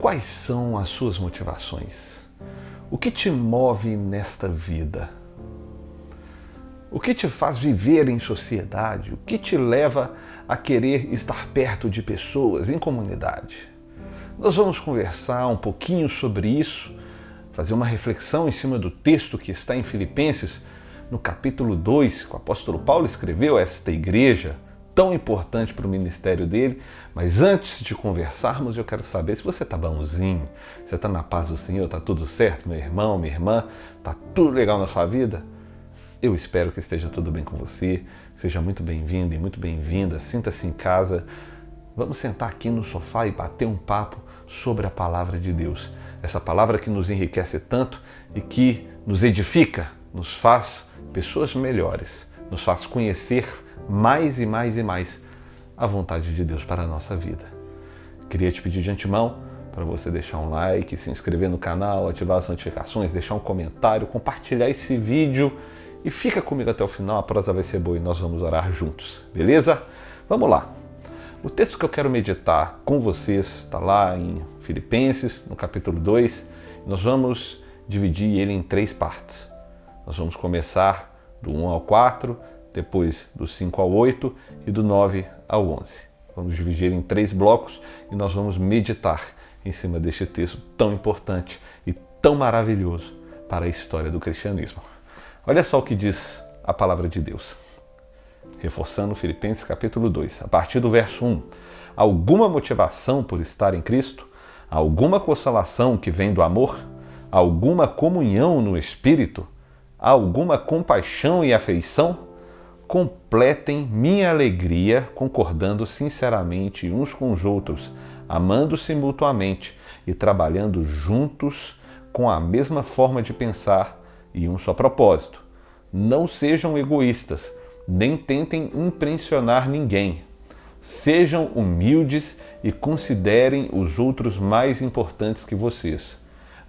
Quais são as suas motivações? O que te move nesta vida? O que te faz viver em sociedade? O que te leva a querer estar perto de pessoas, em comunidade? Nós vamos conversar um pouquinho sobre isso, fazer uma reflexão em cima do texto que está em Filipenses, no capítulo 2, que o apóstolo Paulo escreveu a esta igreja, tão importante para o ministério dele. Mas antes de conversarmos, eu quero saber se você está bonzinho, você está na paz do Senhor, está tudo certo, meu irmão, minha irmã, está tudo legal na sua vida? Eu espero que esteja tudo bem com você, seja muito bem-vindo e muito bem-vinda, sinta-se em casa. Vamos sentar aqui no sofá e bater um papo sobre a palavra de Deus. Essa palavra que nos enriquece tanto e que nos edifica, nos faz pessoas melhores, nos faz conhecer mais e mais e mais a vontade de Deus para a nossa vida. Queria te pedir de antemão para você deixar um like, se inscrever no canal, ativar as notificações, deixar um comentário, compartilhar esse vídeo e fica comigo até o final, a prosa vai ser boa e nós vamos orar juntos, beleza? Vamos lá. O texto que eu quero meditar com vocês está lá em Filipenses, no capítulo 2. Nós vamos dividir ele em 3 partes. Nós vamos começar do 1 ao 4, depois do 5 ao 8 e do 9 ao 11. Vamos dividir em 3 blocos e nós vamos meditar em cima deste texto tão importante e tão maravilhoso para a história do cristianismo. Olha só o que diz a palavra de Deus. Reforçando Filipenses capítulo 2, a partir do verso 1. Alguma motivação por estar em Cristo? Alguma consolação que vem do amor? Alguma comunhão no Espírito? Alguma compaixão e afeição? Completem minha alegria concordando sinceramente uns com os outros, amando-se mutuamente e trabalhando juntos com a mesma forma de pensar e um só propósito. Não sejam egoístas, nem tentem impressionar ninguém. Sejam humildes e considerem os outros mais importantes que vocês.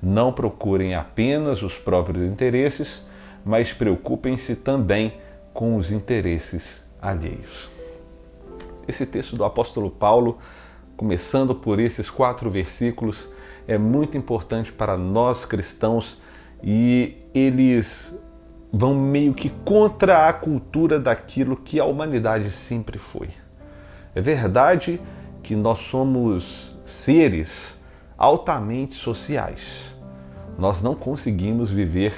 Não procurem apenas os próprios interesses, mas preocupem-se também com os interesses alheios. Esse texto do apóstolo Paulo, começando por esses 4 versículos, é muito importante para nós cristãos e eles vão meio que contra a cultura daquilo que a humanidade sempre foi. É verdade que nós somos seres altamente sociais. Nós não conseguimos viver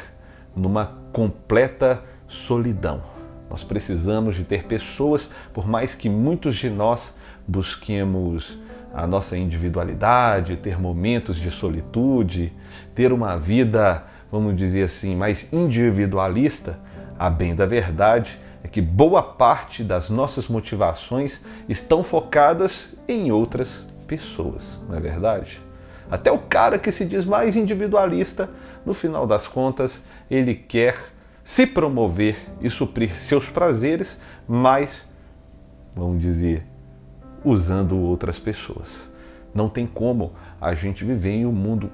numa completa solidão. Nós precisamos de ter pessoas, por mais que muitos de nós busquemos a nossa individualidade, ter momentos de solitude, ter uma vida, vamos dizer assim, mais individualista, a bem da verdade é que boa parte das nossas motivações estão focadas em outras pessoas, não é verdade? Até o cara que se diz mais individualista, no final das contas, ele quer se promover e suprir seus prazeres, mas, vamos dizer, usando outras pessoas. Não tem como a gente viver em um mundo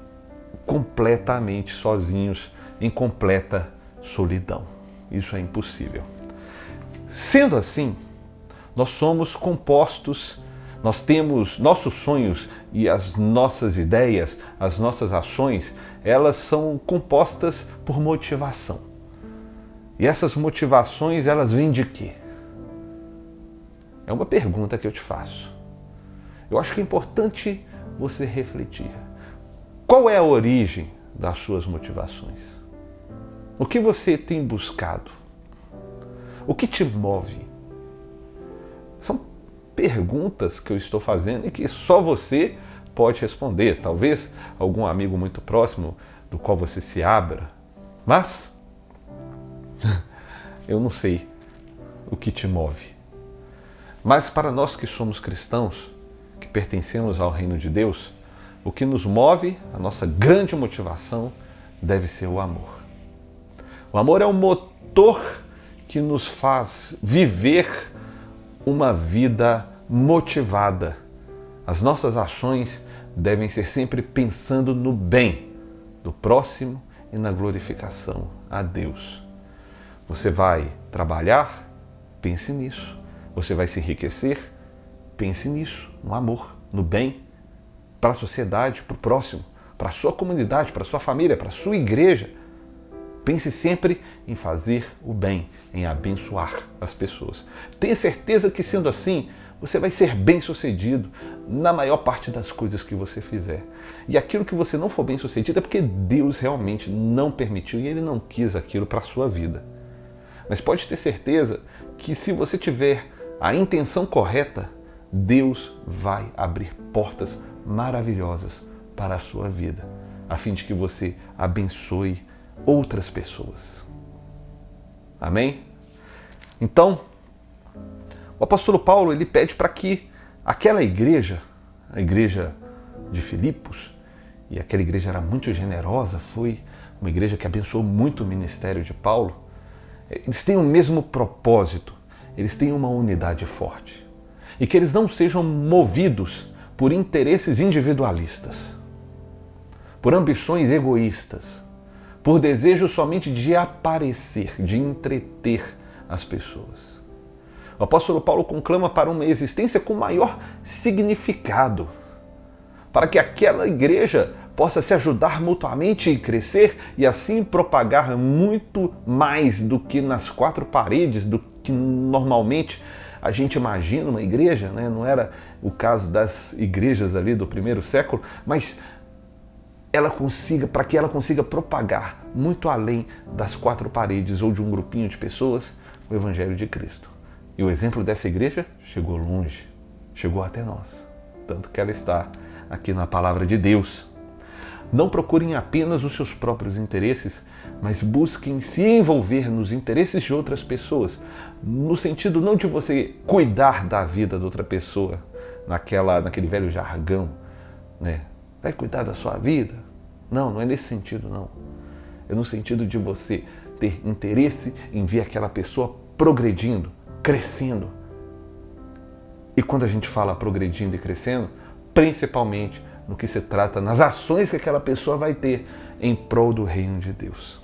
completamente sozinhos, em completa solidão. Isso é impossível. Sendo assim, nós somos compostos, nós temos nossos sonhos e as nossas ideias, as nossas ações, elas são compostas por motivação. E essas motivações, elas vêm de quê? É uma pergunta que eu te faço. Eu acho que é importante você refletir. Qual é a origem das suas motivações? O que você tem buscado? O que te move? São perguntas que eu estou fazendo e que só você pode responder. Talvez algum amigo muito próximo do qual você se abra. Mas eu não sei o que te move. Mas para nós que somos cristãos, que pertencemos ao reino de Deus, o que nos move, a nossa grande motivação, deve ser o amor. O amor é o motor que nos faz viver uma vida motivada. As nossas ações devem ser sempre pensando no bem do próximo e na glorificação a Deus. Você vai trabalhar? Pense nisso. Você vai se enriquecer? Pense nisso, no amor, no bem. para a sociedade, para o próximo, para a sua comunidade, para a sua família, para a sua igreja. Pense sempre em fazer o bem, em abençoar as pessoas. Tenha certeza que, sendo assim, você vai ser bem-sucedido na maior parte das coisas que você fizer. E aquilo que você não for bem-sucedido é porque Deus realmente não permitiu e Ele não quis aquilo para a sua vida. Mas pode ter certeza que, se você tiver a intenção correta, Deus vai abrir portas maravilhosas para a sua vida, a fim de que você abençoe outras pessoas. Amém? Então, o apóstolo Paulo, ele pede para que aquela igreja, a igreja de Filipos, e aquela igreja era muito generosa, foi uma igreja que abençoou muito o ministério de Paulo, eles têm o mesmo propósito, eles têm uma unidade forte. E que eles não sejam movidos por interesses individualistas, por ambições egoístas, por desejo somente de aparecer, de entreter as pessoas. O apóstolo Paulo conclama para uma existência com maior significado, para que aquela igreja possa se ajudar mutuamente e crescer e assim propagar muito mais do que nas quatro paredes, do que normalmente a gente imagina uma igreja, né? Não era o caso das igrejas ali do primeiro século, mas para que ela consiga propagar muito além das quatro paredes ou de um grupinho de pessoas o Evangelho de Cristo. E o exemplo dessa igreja chegou longe, chegou até nós, tanto que ela está aqui na Palavra de Deus. Não procurem apenas os seus próprios interesses, mas busquem se envolver nos interesses de outras pessoas, no sentido não de você cuidar da vida da outra pessoa, naquele velho jargão, né? Vai cuidar da sua vida? Não, não é nesse sentido, não. É no sentido de você ter interesse em ver aquela pessoa progredindo, crescendo. E quando a gente fala progredindo e crescendo, principalmente no que se trata nas ações que aquela pessoa vai ter em prol do reino de Deus.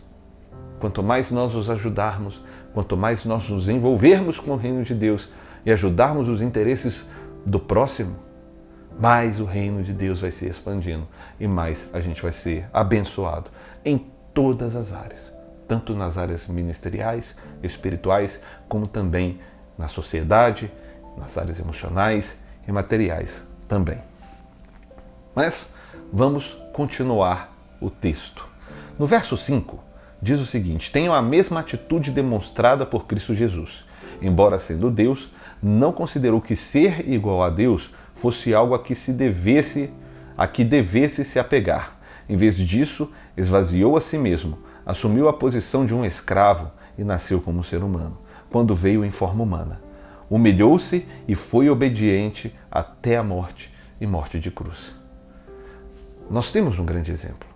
Quanto mais nós os ajudarmos, quanto mais nós nos envolvermos com o reino de Deus e ajudarmos os interesses do próximo, mais o reino de Deus vai se expandindo e mais a gente vai ser abençoado em todas as áreas, tanto nas áreas ministeriais, espirituais, como também na sociedade, nas áreas emocionais e materiais também. Mas vamos continuar o texto. No verso 5, diz o seguinte: tenham a mesma atitude demonstrada por Cristo Jesus. Embora sendo Deus, não considerou que ser igual a Deus fosse algo a que devesse se apegar. Em vez disso, esvaziou a si mesmo, assumiu a posição de um escravo e nasceu como ser humano, quando veio em forma humana. Humilhou-se e foi obediente até a morte e morte de cruz. Nós temos um grande exemplo.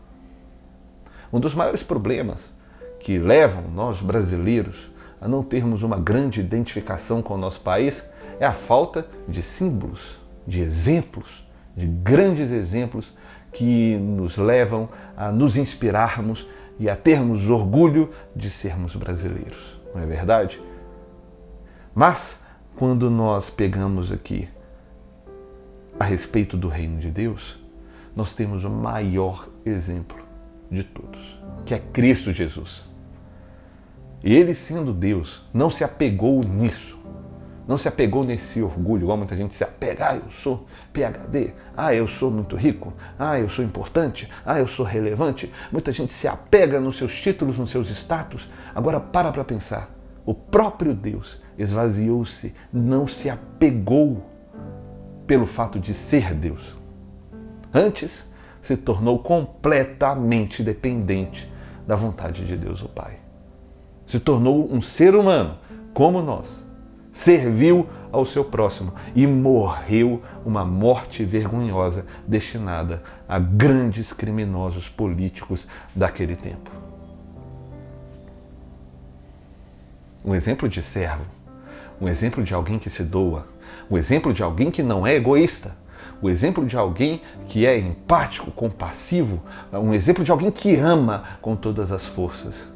Um dos maiores problemas que levam nós brasileiros a não termos uma grande identificação com o nosso país é a falta de símbolos, de exemplos, de grandes exemplos que nos levam a nos inspirarmos e a termos orgulho de sermos brasileiros. Não é verdade? Mas, quando nós pegamos aqui a respeito do reino de Deus, nós temos o maior exemplo de todos, que é Cristo Jesus. E Ele, sendo Deus, não se apegou nisso, não se apegou nesse orgulho, igual muita gente se apega. Eu sou PhD, eu sou muito rico, eu sou importante, eu sou relevante. Muita gente se apega nos seus títulos, nos seus status. Agora para pensar, o próprio Deus esvaziou-se, não se apegou pelo fato de ser Deus. Antes, se tornou completamente dependente da vontade de Deus o Pai. Se tornou um ser humano, como nós. Serviu ao seu próximo e morreu uma morte vergonhosa destinada a grandes criminosos políticos daquele tempo. Um exemplo de servo, um exemplo de alguém que se doa, um exemplo de alguém que não é egoísta, o exemplo de alguém que é empático, compassivo, um exemplo de alguém que ama com todas as forças.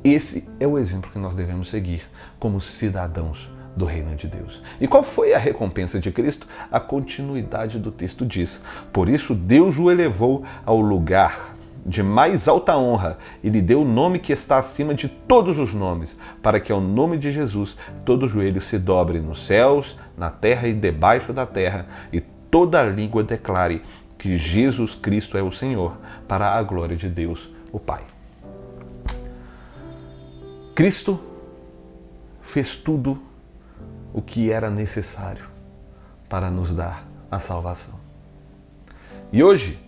Esse é o exemplo que nós devemos seguir como cidadãos do reino de Deus. E qual foi a recompensa de Cristo? A continuidade do texto diz: por isso Deus o elevou ao lugar de mais alta honra e lhe deu o nome que está acima de todos os nomes, para que ao nome de Jesus todo joelho se dobre nos céus, na terra e debaixo da terra, e toda língua declare que Jesus Cristo é o Senhor, para a glória de Deus, o Pai. Cristo fez tudo o que era necessário para nos dar a salvação. E hoje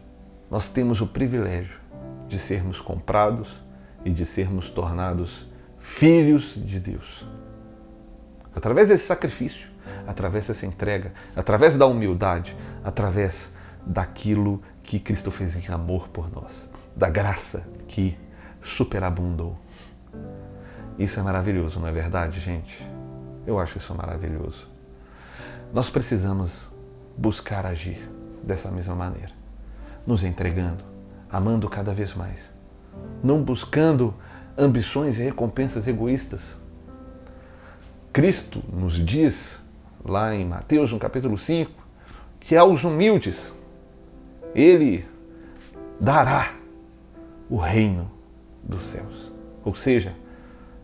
nós temos o privilégio de sermos comprados e de sermos tornados filhos de Deus. Através desse sacrifício, através dessa entrega, através da humildade, através daquilo que Cristo fez em amor por nós, da graça que superabundou. Isso é maravilhoso, não é verdade, gente? Eu acho isso maravilhoso. Nós precisamos buscar agir dessa mesma maneira, nos entregando, amando cada vez mais, não buscando ambições e recompensas egoístas. Cristo nos diz, lá em Mateus, no capítulo 5, que aos humildes Ele dará o reino dos céus. Ou seja,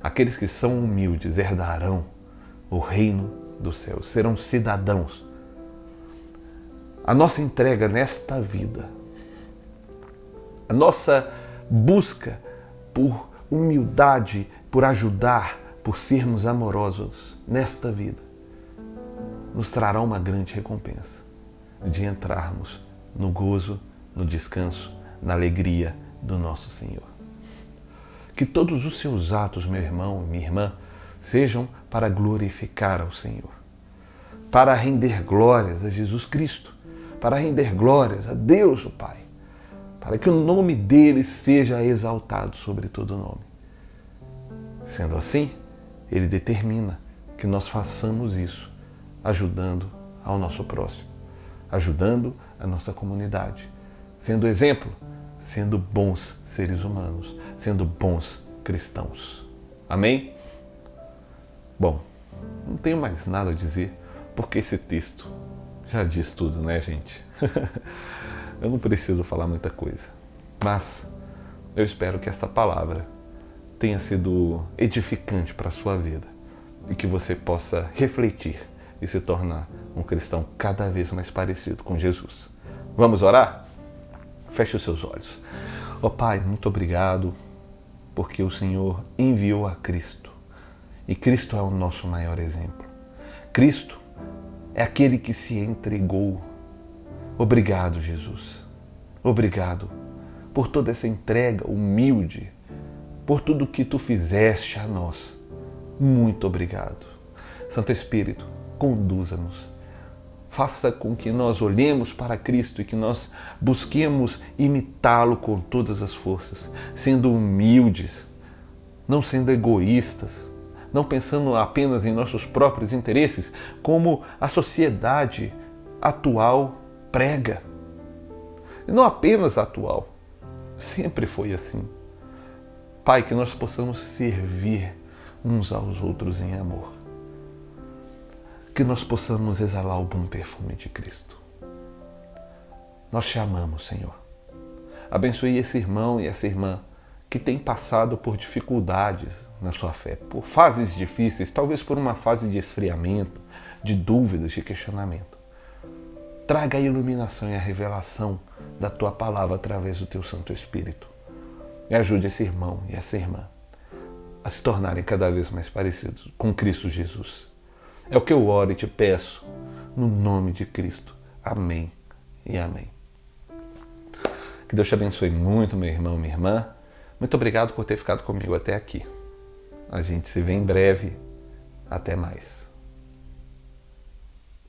aqueles que são humildes herdarão o reino dos céus, serão cidadãos. A nossa entrega nesta vida, a nossa busca por humildade, por ajudar, por sermos amorosos nesta vida, nos trará uma grande recompensa de entrarmos no gozo, no descanso, na alegria do nosso Senhor. Que todos os seus atos, meu irmão, minha irmã, sejam para glorificar ao Senhor, para render glórias a Jesus Cristo, para render glórias a Deus, o Pai, para que o nome dele seja exaltado sobre todo nome. Sendo assim, ele determina que nós façamos isso, ajudando ao nosso próximo, ajudando a nossa comunidade, sendo exemplo, sendo bons seres humanos, sendo bons cristãos. Amém? Bom, não tenho mais nada a dizer, porque esse texto já diz tudo, né, gente? Eu não preciso falar muita coisa, mas eu espero que esta palavra tenha sido edificante para a sua vida e que você possa refletir e se tornar um cristão cada vez mais parecido com Jesus. Vamos orar? Feche os seus olhos. Ó Pai, muito obrigado porque o Senhor enviou a Cristo e Cristo é o nosso maior exemplo. Cristo é aquele que se entregou. Obrigado, Jesus. Obrigado por toda essa entrega humilde, por tudo que Tu fizeste a nós. Muito obrigado. Santo Espírito, conduza-nos. Faça com que nós olhemos para Cristo e que nós busquemos imitá-lo com todas as forças, sendo humildes, não sendo egoístas, não pensando apenas em nossos próprios interesses, como a sociedade atual prega. E não apenas atual, sempre foi assim. Pai, que nós possamos servir uns aos outros em amor. Que nós possamos exalar o bom perfume de Cristo. Nós te amamos, Senhor. Abençoe esse irmão e essa irmã que tem passado por dificuldades na sua fé, por fases difíceis, talvez por uma fase de esfriamento, de dúvidas, de questionamento. Traga a iluminação e a revelação da Tua palavra através do Teu Santo Espírito. E ajude esse irmão e essa irmã a se tornarem cada vez mais parecidos com Cristo Jesus. É o que eu oro e te peço, no nome de Cristo. Amém e amém. Que Deus te abençoe muito, meu irmão e minha irmã. Muito obrigado por ter ficado comigo até aqui. A gente se vê em breve. Até mais.